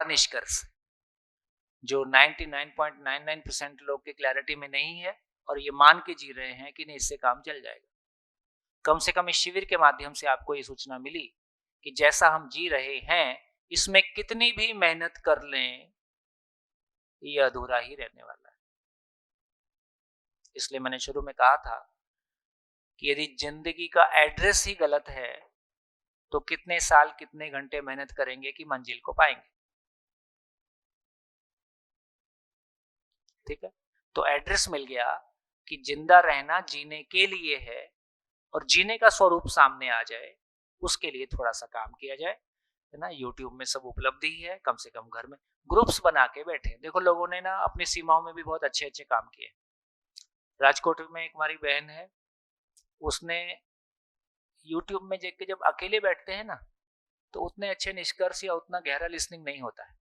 निष्कर्ष जो 99.99% लोग की क्लैरिटी में नहीं है और ये मान के जी रहे हैं कि नहीं इससे काम चल जाएगा। कम से कम इस शिविर के माध्यम से आपको ये सूचना मिली कि जैसा हम जी रहे हैं इसमें कितनी भी मेहनत कर लें ये अधूरा ही रहने वाला है। इसलिए मैंने शुरू में कहा था कि यदि जिंदगी का एड्रेस ही गलत है तो कितने साल कितने घंटे मेहनत करेंगे कि मंजिल को पाएंगे। ठीक है, तो एड्रेस मिल गया कि जिंदा रहना जीने के लिए है और जीने का स्वरूप सामने आ जाए उसके लिए थोड़ा सा काम किया जाए, है ना। यूट्यूब में सब उपलब्धि है, कम से कम घर में ग्रुप्स बना के बैठे। देखो लोगों ने ना अपनी सीमाओं में भी बहुत अच्छे अच्छे काम किए। राजकोट में एक हमारी बहन है, उसने यूट्यूब में देख के जब अकेले बैठते हैं ना तो उतने अच्छे निष्कर्ष या उतना गहरा लिसनिंग नहीं होता है।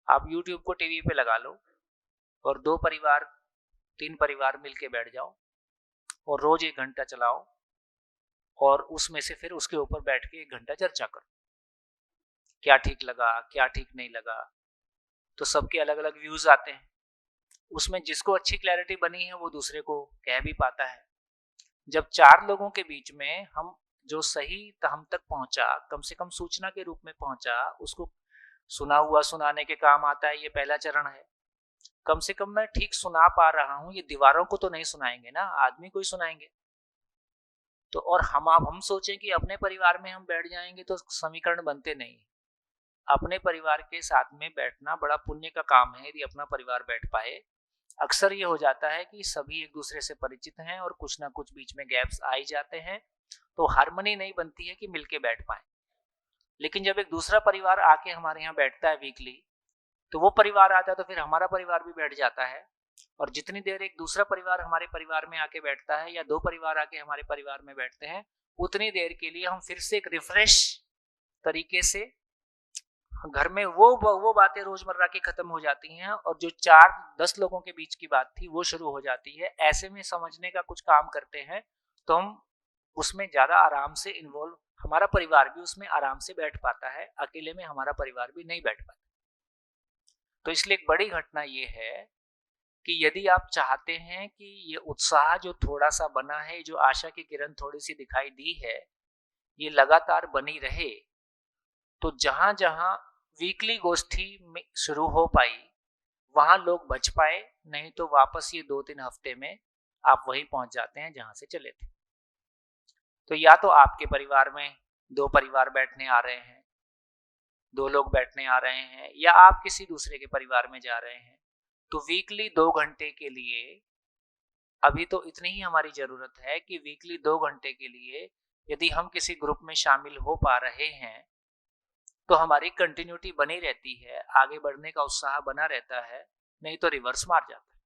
आप यूट्यूब को टीवी पे लगा लो और 2 परिवार 3 परिवार मिलके बैठ जाओ और रोज 1 घंटा चलाओ और उसमें से फिर उसके ऊपर बैठ के 1 घंटा चर्चा करो, क्या ठीक लगा क्या ठीक नहीं लगा। तो सबके अलग अलग व्यूज आते हैं, उसमें जिसको अच्छी क्लैरिटी बनी है वो दूसरे को कह भी पाता है। जब 4 लोगों के बीच में हम जो सही हम तक पहुंचा, कम से कम सूचना के रूप में पहुंचा, उसको सुना हुआ सुनाने के काम आता है, ये पहला चरण है। कम से कम मैं ठीक सुना पा रहा हूं, ये दीवारों को तो नहीं सुनाएंगे ना, आदमी को ही सुनाएंगे। तो और हम सोचें कि अपने परिवार में हम बैठ जाएंगे तो समीकरण बनते नहीं। अपने परिवार के साथ में बैठना बड़ा पुण्य का काम है यदि अपना परिवार बैठ पाए। अक्सर ये हो जाता है कि सभी एक दूसरे से परिचित हैं और कुछ ना कुछ बीच में गैप्स आ ही जाते हैं, तो हार्मनी नहीं बनती है कि मिलके बैठ पाए। लेकिन जब एक दूसरा परिवार आके हमारे यहाँ बैठता है वीकली, तो वो परिवार आता है तो फिर हमारा परिवार भी बैठ जाता है। और जितनी देर एक दूसरा परिवार हमारे परिवार में आके बैठता है या 2 परिवार आके हमारे परिवार में बैठते हैं, उतनी देर के लिए हम फिर से एक रिफ्रेश तरीके से घर में वो बातें रोजमर्रा की खत्म हो जाती हैं और जो 4-10 लोगों के बीच की बात थी वो शुरू हो जाती है। ऐसे में समझने का कुछ काम करते हैं तो हम उसमें ज्यादा आराम से इन्वॉल्व, हमारा परिवार भी उसमें आराम से बैठ पाता है, अकेले में हमारा परिवार भी नहीं बैठ पाता। तो इसलिए एक बड़ी घटना ये है कि यदि आप चाहते हैं कि ये उत्साह जो थोड़ा सा बना है, जो आशा की किरण थोड़ी सी दिखाई दी है, ये लगातार बनी रहे, तो जहां जहां वीकली गोष्ठी में शुरू हो पाई वहां लोग बच पाए, नहीं तो वापस ये 2-3 हफ्ते में आप वहीं पहुंच जाते हैं जहां से चले थे। तो या तो आपके परिवार में 2 परिवार बैठने आ रहे हैं, 2 लोग बैठने आ रहे हैं, या आप किसी दूसरे के परिवार में जा रहे हैं, तो वीकली 2 घंटे के लिए, अभी तो इतनी ही हमारी जरूरत है कि वीकली 2 घंटे के लिए यदि हम किसी ग्रुप में शामिल हो पा रहे हैं तो हमारी कंटिन्यूटी बनी रहती है, आगे बढ़ने का उत्साह बना रहता है, नहीं तो रिवर्स मार जाता है।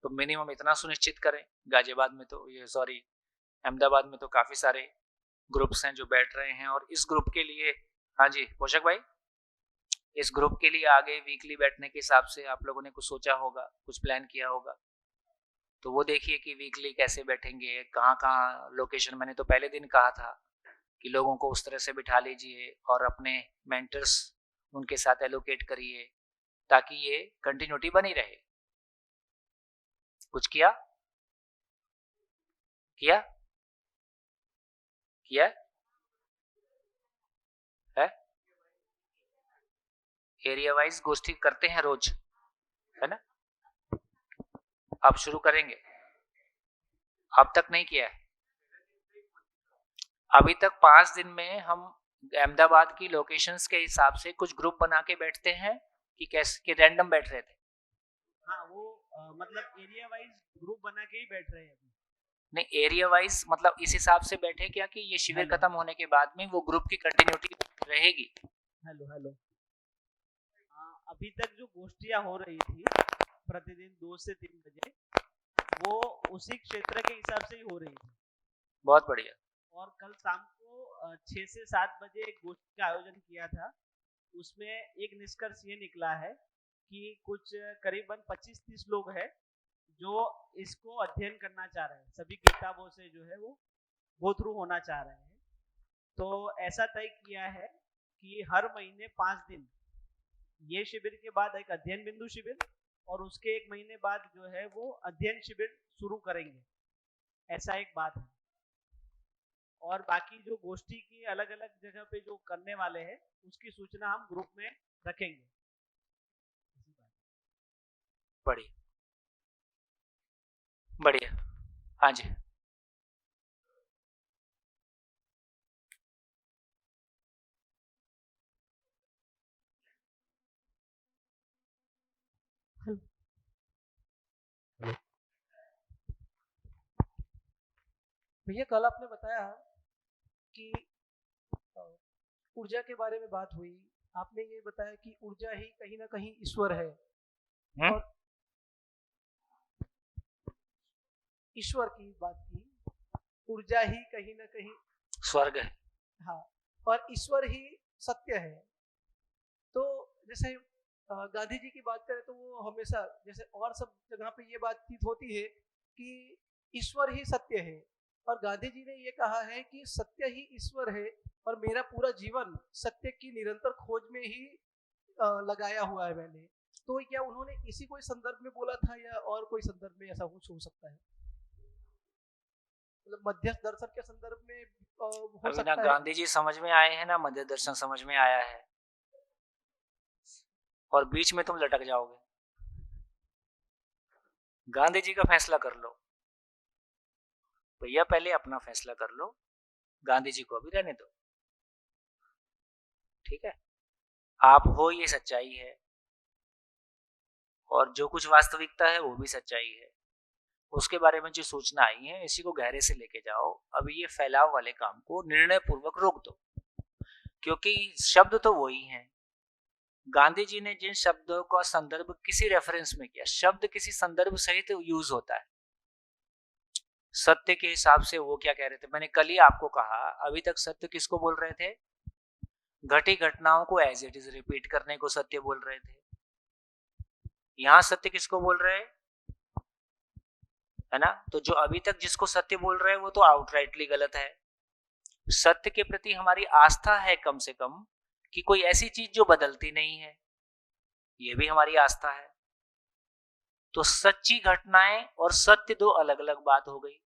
तो मिनिमम इतना सुनिश्चित करें। गाजियाबाद में तो ये सॉरी अहमदाबाद में तो काफी सारे ग्रुप्स हैं जो बैठ रहे हैं और इस ग्रुप के लिए, हाँ जी पोषक भाई, इस ग्रुप के लिए आगे वीकली बैठने के हिसाब से आप लोगों ने कुछ सोचा होगा, कुछ प्लान किया होगा, तो वो देखिए कि वीकली कैसे बैठेंगे, कहाँ कहाँ लोकेशन। मैंने तो पहले दिन कहा था कि लोगों को उस तरह से बिठा लीजिए और अपने मेंटर्स उनके साथ एलोकेट करिए ताकि ये कंटिन्यूटी बनी रहे। कुछ किया किया किया है? एरिया वाइज गोष्ठी करते हैं रोज, है ना। अब शुरू करेंगे, अब तक नहीं किया है। अभी तक 5 दिन में हम अहमदाबाद की लोकेशंस के हिसाब से कुछ ग्रुप बना के बैठते हैं कि कैसे कि रैंडम बैठ रहे थे। हाँ वो मतलब एरिया वाइज ग्रुप बना के ही बैठ रहे हैं अभी। नहीं एरिया वाइज मतलब इस हिसाब से बैठे क्या कि ये शिविर खत्म होने के बाद में वो ग्रुप की कंटिन्यूटी रहेगी। हेलो हेलो, अभी तक जो गोष्ठियां हो रही थी प्रतिदिन 2 से 3 बजे, वो उसी क्षेत्र के हिसाब से ही हो रही थी। बहुत बढ़िया। और कल शाम को 6 से 7 बजे एक गोष्ठी का आयोजन किया था। उसमें एक निष्कर्ष ये निकला है कि कुछ करीबन 25-30 लोग हैं जो इसको अध्ययन करना चाह रहे हैं, सभी किताबों से जो है वो गो थ्रू होना चाह रहे हैं। तो ऐसा तय किया है कि हर महीने 5 दिन ये शिविर के बाद एक अध्ययन बिंदु शिविर और उसके 1 महीने बाद जो है वो अध्ययन शिविर शुरू करेंगे, ऐसा एक बात है। और बाकी जो गोष्ठी की अलग अलग जगह पे जो करने वाले हैं उसकी सूचना हम ग्रुप में रखेंगे। बढ़िया बढ़िया। हाँ जी। भैया कल आपने बताया कि ऊर्जा के बारे में बात हुई। आपने ये बताया कि ऊर्जा ही कहीं ना कहीं ईश्वर है और ईश्वर की बात की, ऊर्जा ही कहीं ना कहीं स्वर्ग है। हाँ, और ईश्वर ही सत्य है। तो जैसे गांधी जी की बात करें तो वो हमेशा जैसे और सब जगह पे ये बातचीत होती है कि ईश्वर ही सत्य है, और गांधी जी ने ये कहा है कि सत्य ही ईश्वर है और मेरा पूरा जीवन सत्य की निरंतर खोज में ही लगाया हुआ है मैंने। तो क्या उन्होंने इसी कोई संदर्भ में बोला था या और कोई संदर्भ में ऐसा कुछ हो सकता है? मतलब मध्यस्थ दर्शन के संदर्भ में हो अभी ना सकता है? गांधी जी समझ में आए हैं ना मध्य दर्शन समझ में आया है, और बीच में तुम लटक जाओगे। गांधी जी का फैसला कर लो भैया, पहले अपना फैसला कर लो, गांधी जी को अभी रहने दो। ठीक है, आप हो ये सच्चाई है, और जो कुछ वास्तविकता है वो भी सच्चाई है। उसके बारे में जो सूचना आई है इसी को गहरे से लेके जाओ। अभी ये फैलाव वाले काम को निर्णय पूर्वक रोक दो, क्योंकि शब्द तो वही हैं। गांधी जी ने जिन शब्दों का संदर्भ किसी रेफरेंस में किया, शब्द किसी संदर्भ सहित यूज होता है। सत्य के हिसाब से वो क्या कह रहे थे, मैंने कल ही आपको कहा, अभी तक सत्य किसको बोल रहे थे? घटी घटनाओं को एज इट इज रिपीट करने को सत्य बोल रहे थे। यहां सत्य किसको बोल रहे हैं, है ना? तो जो अभी तक जिसको सत्य बोल रहे हैं वो तो आउटराइटली गलत है। सत्य के प्रति हमारी आस्था है कम से कम, कि कोई ऐसी चीज जो बदलती नहीं है, ये भी हमारी आस्था है। तो सच्ची घटनाएं और सत्य दो अलग अलग बात हो गई।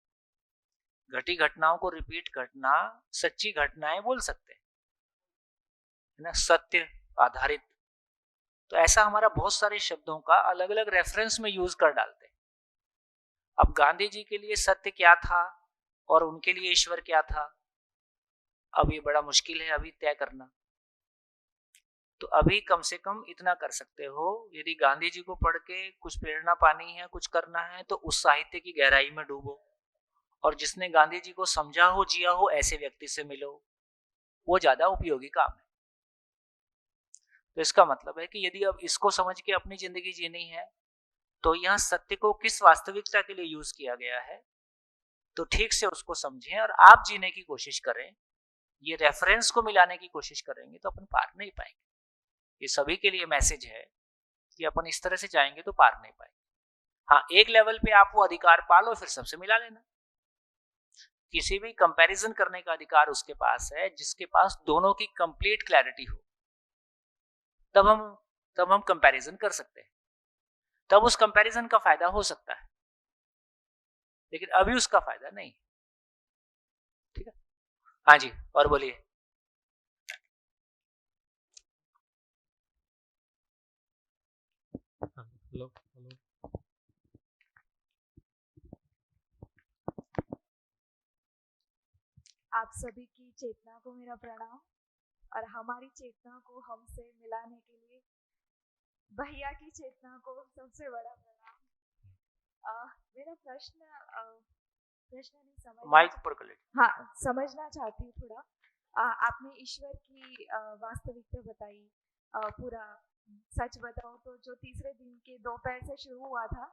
घटी घटनाओं को रिपीट करना सच्ची घटनाएं बोल सकते हैं, है ना, सत्य आधारित। तो ऐसा हमारा बहुत सारे शब्दों का अलग अलग रेफरेंस में यूज कर डालते हैं। अब गांधी जी के लिए सत्य क्या था और उनके लिए ईश्वर क्या था, अब ये बड़ा मुश्किल है अभी तय करना। तो अभी कम से कम इतना कर सकते हो, यदि गांधी जी को पढ़ के कुछ प्रेरणा पानी है, कुछ करना है, तो उस साहित्य की गहराई में डूबो, और जिसने गांधी जी को समझा हो, जिया हो, ऐसे व्यक्ति से मिलो, वो ज्यादा उपयोगी काम है। तो इसका मतलब है कि यदि अब इसको समझ के अपनी जिंदगी जीनी है, तो यहाँ सत्य को किस वास्तविकता के लिए यूज किया गया है, तो ठीक से उसको समझें और आप जीने की कोशिश करें। ये रेफरेंस को मिलाने की कोशिश करेंगे तो अपन पार नहीं पाएंगे। ये सभी के लिए मैसेज है कि अपन इस तरह से जाएंगे तो पार नहीं पाएंगे। हाँ, एक लेवल पे आप वो अधिकार पालो, फिर सबसे मिला लेना। किसी भी कंपैरिजन करने का अधिकार उसके पास है जिसके पास दोनों की कंप्लीट क्लैरिटी हो। तब हम कंपैरिजन कर सकते हैं, तब उस कंपैरिजन का फायदा हो सकता है, लेकिन अभी उसका फायदा नहीं। ठीक है, हाँ जी, और बोलिए। Hello hello. आप सभी की चेतना को मेरा प्रणाम, और हमारी चेतना को हमसे मिलाने के लिए भैया की चेतना को सबसे बड़ा प्रणाम। मेरा प्रश्न नहीं समझ, माइक ऊपर कर ले। हाँ, समझना चाहती हूँ थोड़ा। आपने ईश्वर की वास्तविकता बताई, पूरा सच बताओ तो जो तीसरे दिन के दोपहर से शुरू हुआ था,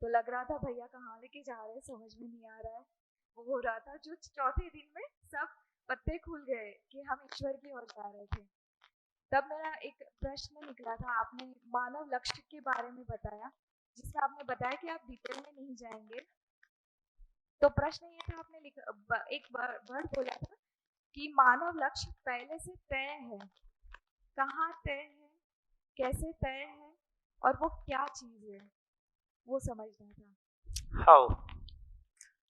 तो लग रहा था भैया कहाँ लेके जा रहे हैं समझ में नहीं आ रहा है। वो हो रहा था जो चौथे दिन में सब पत्ते खुल गए कि हम ईश्वर की ओर जा रहे थे। तब मेरा एक प्रश्न निकला था, आपने मानव लक्ष्य के बारे में बताया, जिसमें आपने बताया कि आप डिटेल में नहीं जाएंगे। तो प्रश्न ये था, आपने एक वर्ड बोला था कि मानव लक्ष्य पहले से तय है। कहाँ तय है, कैसे तय है, और वो क्या चीज है, वो समझना था। हाउ,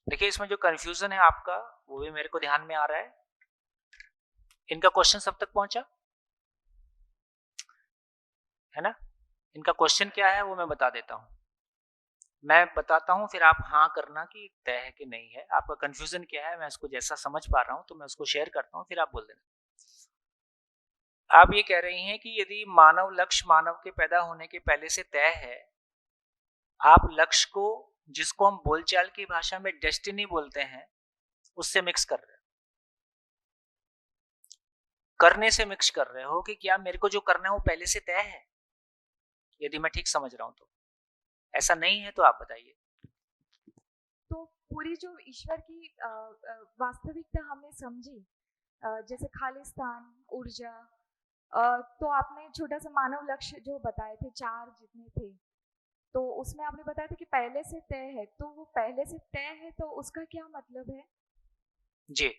देखिए इसमें जो कंफ्यूजन है आपका वो भी मेरे को ध्यान में आ रहा है। इनका क्वेश्चन सब तक पहुंचा है ना? इनका क्वेश्चन क्या है वो मैं बता देता हूं, मैं बताता हूं, फिर आप हाँ करना कि तय है कि नहीं है। आपका कंफ्यूजन क्या है, मैं उसको जैसा समझ पा रहा हूं तो मैं उसको शेयर करता हूं, फिर आप बोल देना। आप ये कह रही हैं कि यदि मानव लक्ष्य मानव के पैदा होने के पहले से तय है, आप लक्ष्य को, जिसको हम बोलचाल की भाषा में डेस्टिनी बोलते हैं, उससे मिक्स कर रहे हो, करने से मिक्स कर रहे हो कि क्या मेरे को जो करना है वो पहले से तय है, यदि मैं ठीक समझ रहा हूं तो। ऐसा नहीं है तो आप बताइए। तो पूरी जो ईश्वर की वास्तविकता हमने समझी, जैसे खालिस्तान, ऊर्जा, तो आपने छोटा सा मानव लक्ष्य जो बताए थे, 4 जितने थे, तो उसमें आपने बताया था कि पहले से तय है, तो वो पहले से तय है तो उसका क्या मतलब है? जी,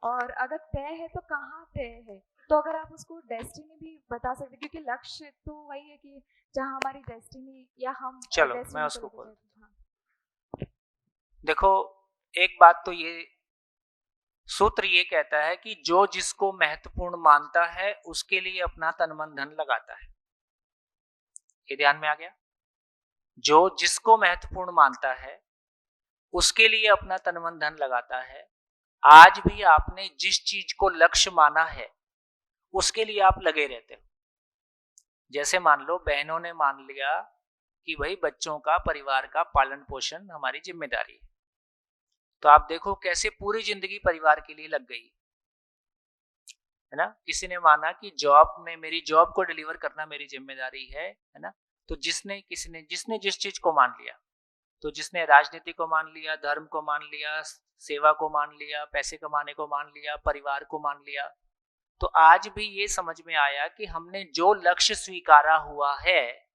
और अगर तय है तो कहाँ तय है? तो अगर आप उसको डेस्टिनी भी बता सकते, क्योंकि लक्ष्य तो वही है कि जहाँ हमारी डेस्टिनी या हम चलो मैं डेस्टिनी को उसको लेकर बोल, जाते हैं। हाँ। देखो एक बात तो ये सूत्र ये कहता है कि जो जिसको महत्वपूर्ण मानता है उसके लिए अपना तन मन धन लगाता है। ये ध्यान में आ गया? जो जिसको महत्वपूर्ण मानता है उसके लिए अपना तन मन धन लगाता है। आज भी आपने जिस चीज को लक्ष्य माना है उसके लिए आप लगे रहते हो। जैसे मान लो बहनों ने मान लिया कि भाई बच्चों का, परिवार का पालन पोषण हमारी जिम्मेदारी है, तो आप देखो कैसे पूरी जिंदगी परिवार के लिए लग गई है ना। किसी ने माना कि जॉब में, मेरी जॉब को डिलीवर करना मेरी जिम्मेदारी है ना। तो जिसने जिस चीज को मान लिया, तो जिसने राजनीति को मान लिया, धर्म को मान लिया, सेवा को मान लिया, पैसे कमाने को मान लिया, परिवार को मान लिया, तो आज भी ये समझ में आया कि हमने जो लक्ष्य स्वीकारा हुआ है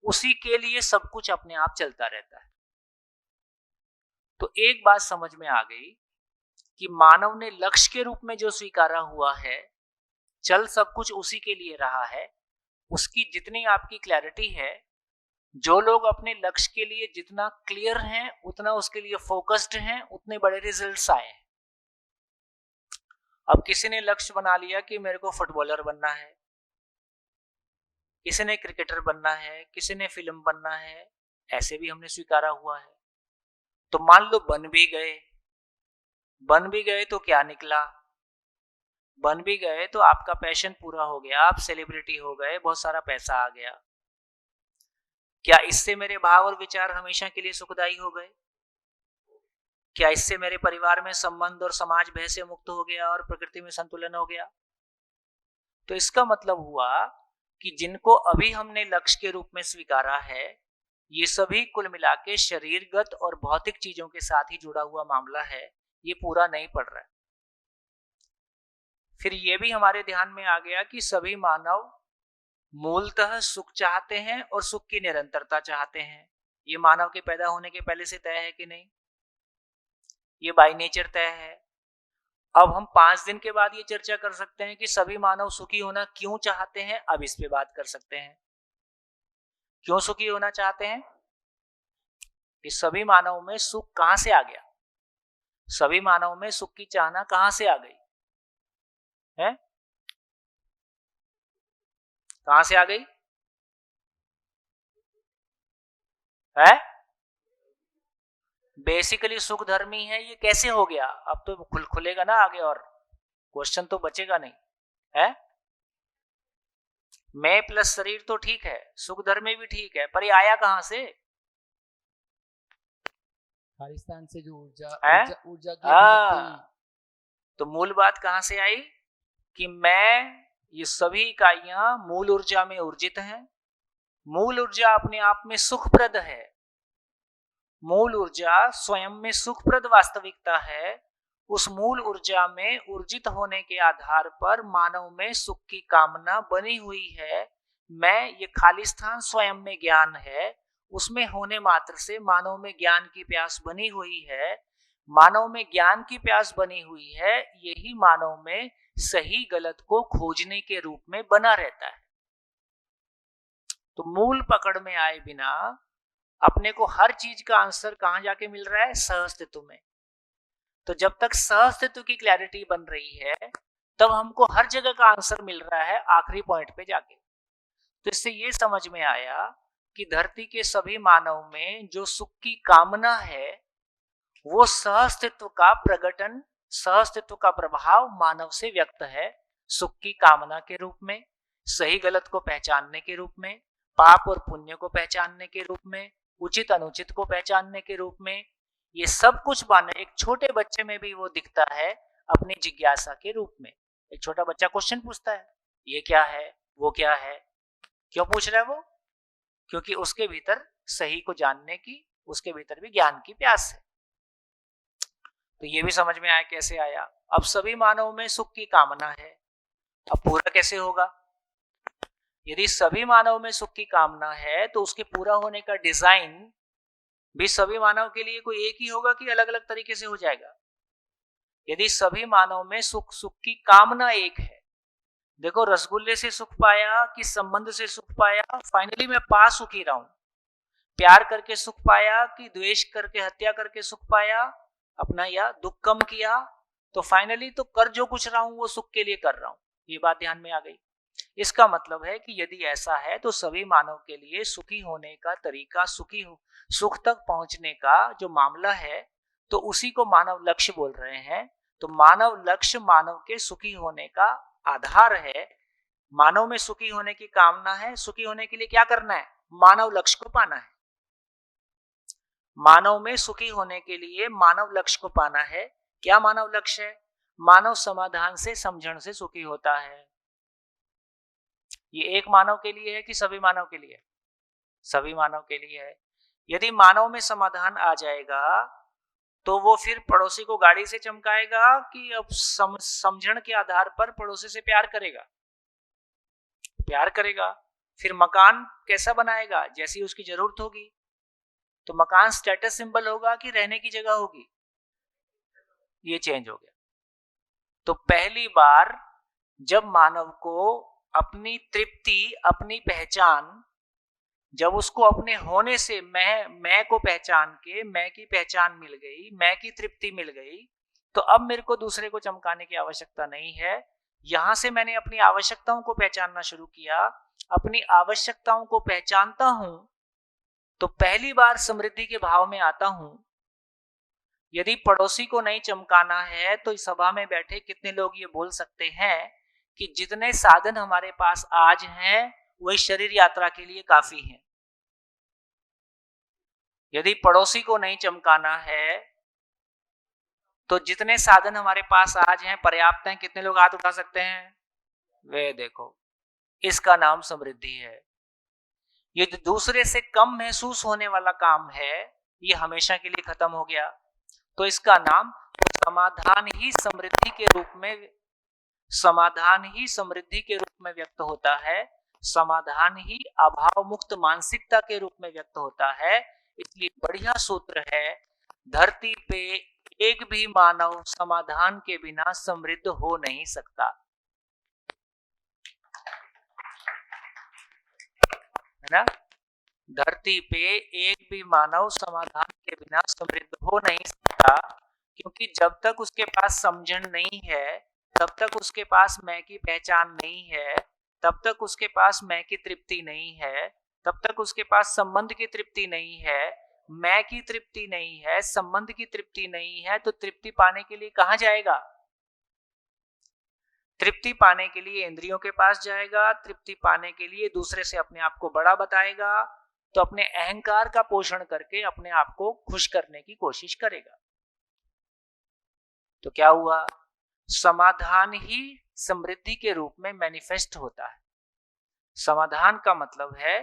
उसी के लिए सब कुछ अपने आप चलता रहता है। तो एक बात समझ में आ गई कि मानव ने लक्ष्य के रूप में जो स्वीकारा हुआ है, चल सब कुछ उसी के लिए रहा है। उसकी जितनी आपकी क्लैरिटी है, जो लोग अपने लक्ष्य के लिए जितना क्लियर हैं, उतना उसके लिए फोकस्ड हैं, उतने बड़े रिजल्ट्स आए हैं। अब किसी ने लक्ष्य बना लिया कि मेरे को फुटबॉलर बनना है, किसी ने क्रिकेटर बनना है, किसी ने फिल्म बनना है, ऐसे भी हमने स्वीकारा हुआ है। तो मान लो बन भी गए तो क्या निकला? बन भी गए तो आपका पैशन पूरा हो गया, आप सेलिब्रिटी हो गए, बहुत सारा पैसा आ गया। क्या इससे मेरे भाव और विचार हमेशा के लिए सुखदायी हो गए? क्या इससे मेरे परिवार में संबंध और समाज भय से मुक्त हो गया और प्रकृति में संतुलन हो गया? तो इसका मतलब हुआ कि जिनको अभी हमने लक्ष्य के रूप में स्वीकारा है, ये सभी कुल मिला के शरीरगत और भौतिक चीजों के साथ ही जुड़ा हुआ मामला है, ये पूरा नहीं पड़ रहा है। फिर ये भी हमारे ध्यान में आ गया कि सभी मानव मूलतः सुख चाहते हैं और सुख की निरंतरता चाहते हैं। ये मानव के पैदा होने के पहले से तय है कि नहीं? ये बाय नेचर तय है। अब हम 5 दिन के बाद ये चर्चा कर सकते हैं कि सभी मानव सुखी होना क्यों चाहते हैं। अब इस पे बात कर सकते हैं, क्यों सुखी होना चाहते हैं? कि सभी मानव में सुख कहां से आ गया? सभी मानव में सुख की चाहना कहां से आ गई है? कहां से आ गई है? बेसिकली सुख धर्मी है। ये कैसे हो गया? अब तो खुलेगा ना आगे, और क्वेश्चन तो बचेगा नहीं है। मैं प्लस शरीर तो ठीक है, सुख धर्मी भी ठीक है, पर ये आया कहां से? खालिस्तान से जो ऊर्जा है? ऊर्जा की अभिव्यक्ति। तो मूल बात कहां से आई कि मैं, ये सभी इकाइयां मूल ऊर्जा में ऊर्जित हैं। मूल ऊर्जा अपने आप में सुखप्रद है। मूल ऊर्जा स्वयं में सुखप्रद वास्तविकता है। उस मूल ऊर्जा में ऊर्जित होने के आधार पर मानव में सुख की कामना बनी हुई है। मैं, ये खालिस्तान स्वयं में ज्ञान है, उसमें होने मात्र से मानव में ज्ञान की प्यास बनी हुई है। मानव में ज्ञान की प्यास बनी हुई है, यही मानव में सही गलत को खोजने के रूप में बना रहता है। तो मूल पकड़ में आए बिना अपने को हर चीज का आंसर कहां जाके मिल रहा है? सहअस्तित्व में। तो जब तक सहअस्तित्व की क्लैरिटी बन रही है तब हमको हर जगह का आंसर मिल रहा है आखिरी पॉइंट पे जाके। तो इससे ये समझ में आया कि धरती के सभी मानव में जो सुख की कामना है वो सहअस्तित्व का प्रकटन, सहअस्तित्व का प्रभाव मानव से व्यक्त है, सुख की कामना के रूप में, सही गलत को पहचानने के रूप में, पाप और पुण्य को पहचानने के रूप में, उचित अनुचित को पहचानने के रूप में। ये सब कुछ माने एक छोटे बच्चे में भी वो दिखता है अपनी जिज्ञासा के रूप में। एक छोटा बच्चा क्वेश्चन पूछता है, ये क्या है, वो क्या है। क्यों पूछ रहा है वो? क्योंकि उसके भीतर सही को जानने की, उसके भीतर भी ज्ञान की प्यास है। तो ये भी समझ में आया कैसे आया। अब सभी मानव में सुख की कामना है, अब पूरा कैसे होगा? यदि सभी मानव में सुख की कामना है तो उसके पूरा होने का डिजाइन भी सभी मानव के लिए कोई एक ही होगा कि अलग अलग तरीके से हो जाएगा? यदि सभी मानव में सुख की कामना एक है, देखो रसगुल्ले से सुख पाया कि संबंध से सुख पाया, फाइनली मैं पा सुख ही रहा हूं। प्यार करके सुख पाया कि द्वेष करके, हत्या करके सुख पाया अपना, या दुख कम किया, तो फाइनली तो कर जो कुछ रहा हूं वो सुख के लिए कर रहा हूं। ये बात ध्यान में आ गई। इसका मतलब है कि यदि ऐसा है तो सभी मानव के लिए सुखी होने का तरीका, सुख तक पहुंचने का जो मामला है, तो उसी को मानव लक्ष्य बोल रहे हैं। तो मानव लक्ष्य मानव के सुखी होने का आधार है। मानव में सुखी होने की कामना है, सुखी होने के लिए क्या करना है? मानव लक्ष्य को पाना है। मानव में सुखी होने के लिए मानव लक्ष्य को पाना है। क्या मानव लक्ष्य है? मानव समाधान से, समझण से सुखी होता है। ये एक मानव के लिए है कि सभी मानव के लिए? सभी मानव के लिए है। यदि मानव में समाधान आ जाएगा तो वो फिर पड़ोसी को गाड़ी से चमकाएगा कि अब समझण के आधार पर पड़ोसी से प्यार करेगा? प्यार करेगा। फिर मकान कैसा बनाएगा? जैसी उसकी जरूरत होगी। तो मकान स्टेटस सिंबल होगा कि रहने की जगह होगी? ये चेंज हो गया। तो पहली बार जब मानव को अपनी तृप्ति, अपनी पहचान, जब उसको अपने होने से मैं को पहचान के मैं की पहचान मिल गई, मैं की तृप्ति मिल गई, तो अब मेरे को दूसरे को चमकाने की आवश्यकता नहीं है। यहां से मैंने अपनी आवश्यकताओं को पहचानना शुरू किया। अपनी आवश्यकताओं को पहचानता हूं तो पहली बार समृद्धि के भाव में आता हूं। यदि पड़ोसी को नहीं चमकाना है तो इस सभा में बैठे कितने लोग ये बोल सकते हैं कि जितने साधन हमारे पास आज हैं वही शरीर यात्रा के लिए काफी हैं? यदि पड़ोसी को नहीं चमकाना है तो जितने साधन हमारे पास आज हैं पर्याप्त हैं? कितने लोग हाथ उठा सकते हैं? वे देखो, इसका नाम समृद्धि है। ये जो दूसरे से कम महसूस होने वाला काम है ये हमेशा के लिए खत्म हो गया। तो इसका नाम समाधान ही समृद्धि के रूप में, समाधान ही समृद्धि के रूप में व्यक्त होता है। समाधान ही अभाव मुक्त मानसिकता के रूप में व्यक्त होता है। इसलिए बढ़िया सूत्र है, धरती पे एक भी मानव समाधान के बिना समृद्ध हो नहीं सकता, है ना? धरती पे एक भी मानव समाधान के बिना समृद्ध हो नहीं सकता, क्योंकि जब तक उसके पास समझण नहीं है, तब तक उसके पास मैं की पहचान नहीं है, तब तक उसके पास मैं की तृप्ति नहीं है, तब तक उसके पास संबंध की तृप्ति नहीं है, मैं की तृप्ति नहीं है, संबंध की तृप्ति नहीं है। तो तृप्ति पाने के लिए कहां जाएगा? तृप्ति पाने के लिए इंद्रियों के पास जाएगा। तृप्ति पाने के लिए दूसरे से अपने आप को बड़ा बताएगा, तो अपने अहंकार का पोषण करके अपने आप को खुश करने की कोशिश करेगा। तो क्या हुआ? समाधान ही समृद्धि के रूप में मैनिफेस्ट होता है। समाधान का मतलब है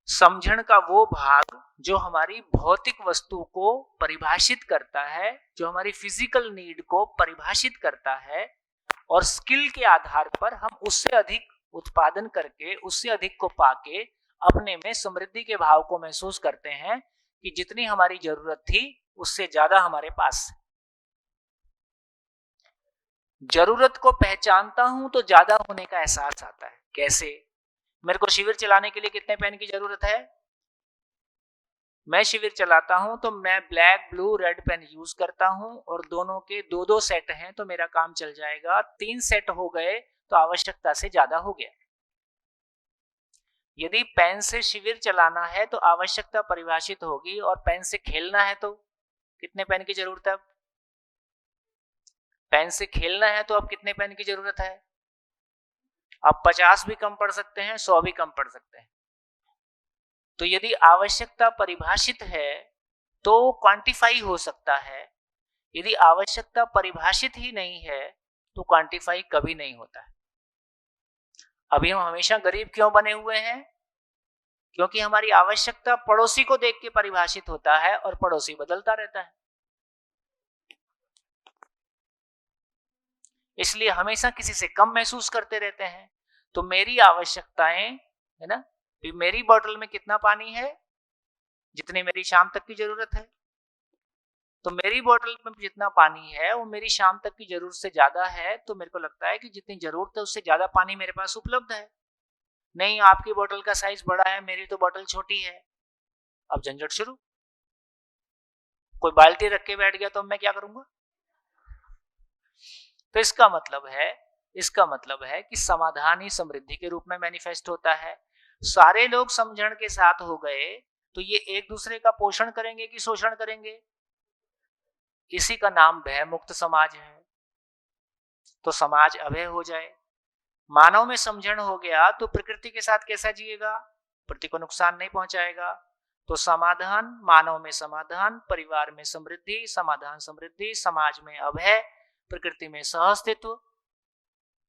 समझण का वो भाग जो हमारी भौतिक वस्तु को परिभाषित करता है, जो हमारी फिजिकल नीड को परिभाषित करता है, और स्किल के आधार पर हम उससे अधिक उत्पादन करके, उससे अधिक को पाके अपने में समृद्धि के भाव को महसूस करते हैं कि जितनी हमारी जरूरत थी उससे ज्यादा हमारे पास है। जरूरत को पहचानता हूं तो ज्यादा होने का एहसास आता है। कैसे? मेरे को शिविर चलाने के लिए कितने पेन की जरूरत है? मैं शिविर चलाता हूं तो मैं black, blue, red pen use करता हूं और दोनों के 2-2 सेट हैं तो मेरा काम चल जाएगा। 3 सेट हो गए तो आवश्यकता से ज्यादा हो गया। यदि पेन से शिविर चलाना है तो आवश्यकता परिभाषित होगी और पेन से खेलना है तो कितने पेन की जरूरत है? अब पेन से खेलना है तो अब कितने पेन की जरूरत है? अब 50 भी कम पड़ सकते हैं, 100 भी कम पड़ सकते हैं। तो यदि आवश्यकता परिभाषित है तो क्वांटिफाई हो सकता है, यदि आवश्यकता परिभाषित ही नहीं है तो क्वांटिफाई कभी नहीं होता है। अभी हम हमेशा गरीब क्यों बने हुए हैं? क्योंकि हमारी आवश्यकता पड़ोसी को देख के परिभाषित होता है और पड़ोसी बदलता रहता है। इसलिए हमेशा किसी से कम महसूस करते रहते हैं। तो मेरी आवश्यकताएं, है ना, मेरी बोतल में कितना पानी है? जितनी मेरी शाम तक की जरूरत है। तो मेरी बोतल में जितना पानी है वो मेरी शाम तक की जरूरत से ज्यादा है, तो मेरे को लगता है कि जितनी जरूरत है उससे ज्यादा पानी मेरे पास उपलब्ध है। नहीं, आपकी बोतल का साइज बड़ा है, मेरी तो बोतल छोटी है। अब झंझट शुरू। कोई बाल्टी रख के बैठ गया तो मैं क्या करूंगा? तो इसका मतलब है कि समाधान ही समृद्धि के रूप में मैनिफेस्ट होता है। सारे लोग समझण के साथ हो गए तो ये एक दूसरे का पोषण करेंगे कि शोषण करेंगे? इसी का नाम भय मुक्त समाज है। तो समाज अभय हो जाए। मानव में समझण हो गया तो प्रकृति के साथ कैसा जिएगा? प्रकृति को नुकसान नहीं पहुंचाएगा। तो समाधान, मानव में समाधान, परिवार में समृद्धि, समाधान समृद्धि, समाज में अभय, प्रकृति में सहअस्तित्व।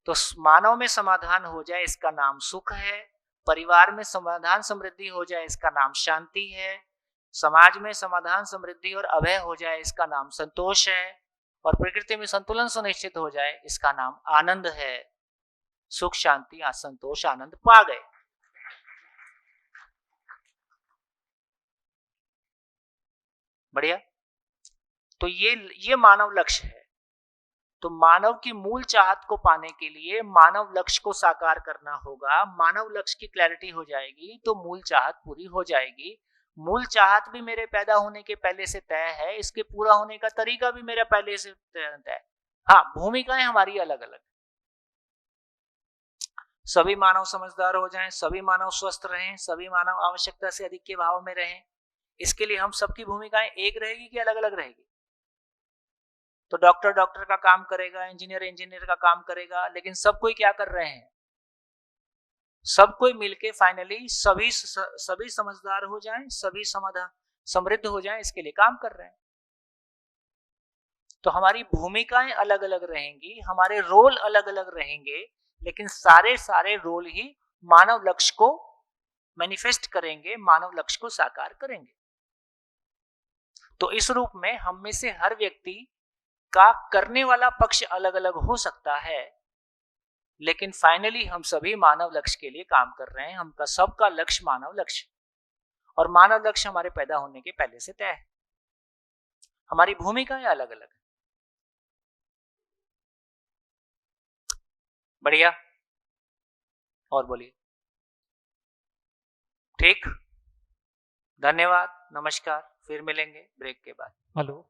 तो मानव में समाधान हो जाए इसका नाम सुख है, परिवार में समाधान समृद्धि हो जाए इसका नाम शांति है, समाज में समाधान समृद्धि और अभय हो जाए इसका नाम संतोष है, और प्रकृति में संतुलन सुनिश्चित हो जाए इसका नाम आनंद है। सुख, शांति, संतोष, आनंद पा गए। बढ़िया। तो ये मानव लक्ष्य है। तो मानव की मूल चाहत को पाने के लिए मानव लक्ष्य को साकार करना होगा। मानव लक्ष्य की क्लैरिटी हो जाएगी तो मूल चाहत पूरी हो जाएगी। मूल चाहत भी मेरे पैदा होने के पहले से तय है, इसके पूरा होने का तरीका भी मेरा पहले से तय। हाँ, भूमिकाएं हमारी अलग अलग। सभी मानव समझदार हो जाएं, सभी मानव स्वस्थ रहें, सभी मानव आवश्यकता से अधिक के भाव में रहें, इसके लिए हम सबकी भूमिकाएं एक रहेगी कि अलग अलग रहेगी? तो डॉक्टर डॉक्टर का काम करेगा, इंजीनियर इंजीनियर का काम करेगा, लेकिन सब कोई क्या कर रहे हैं? सब कोई मिलके फाइनली सभी समझदार हो जाएं, सभी समाधान समृद्ध हो जाएं, इसके लिए काम कर रहे हैं। तो हमारी भूमिकाएं अलग अलग रहेंगी, हमारे रोल अलग अलग रहेंगे, लेकिन सारे रोल ही मानव लक्ष्य को मैनिफेस्ट करेंगे, मानव लक्ष्य को साकार करेंगे। तो इस रूप में हम में से हर व्यक्ति का करने वाला पक्ष अलग अलग हो सकता है, लेकिन फाइनली हम सभी मानव लक्ष्य के लिए काम कर रहे हैं। हमका सबका लक्ष्य मानव लक्ष्य, और मानव लक्ष्य हमारे पैदा होने के पहले से तय है। हमारी भूमिकाएं अलग अलग। बढ़िया, और बोलिए। ठीक, धन्यवाद, नमस्कार, फिर मिलेंगे ब्रेक के बाद। हेलो।